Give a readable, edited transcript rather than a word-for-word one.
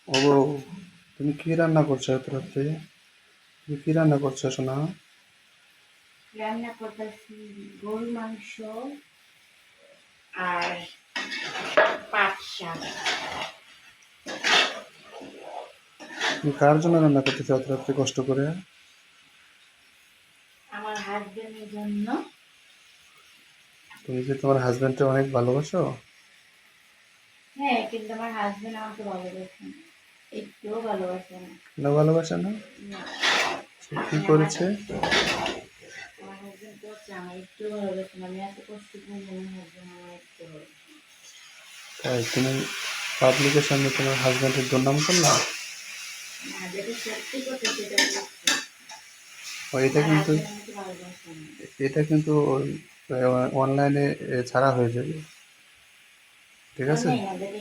ও গো, তুমি কি রান্না করছো এত রাত্রে? তুমি কি রান্না করছো সোনা? রান্না করতেছি গরু মাংস আর পাট শাক। তুমি কার জন্য রান্না করতেছো এত রাত্রে কষ্ট করে? আমার হাজবেন্ডের জন্য। তুমি কি তোমার হাজবেন্ডকে অনেক ভালোবাসো? হ্যাঁ, কিন্তু আমার হাজবেন্ড আমাকে ভালোবাসে না, একটুও ভালোবাসে না। কেন ভালোবাসে না? না, সে কি আমি আমার করেছে? আমার হাজবেন্ড করছে আমার একটু ভালোবাসে না। আমি এত কষ্ট করি, আমার হাজবেন্ড আমার একটু ভালোবাসে না। তাই তুমি পাবলিকের সামনে তোমার হাজবেন্ডের দুর্নাম করলা? না, যেটা সত্যি কথা সেটা বলছি। ও, এটা আমার কিন্তু হাজবেন্ড আমাকে ভালোবাসে না। এটা কিন্তু অনলাইনে ছাড়া হয়ে যাবে, ঠিক আছে? অন্যায় না, যেটা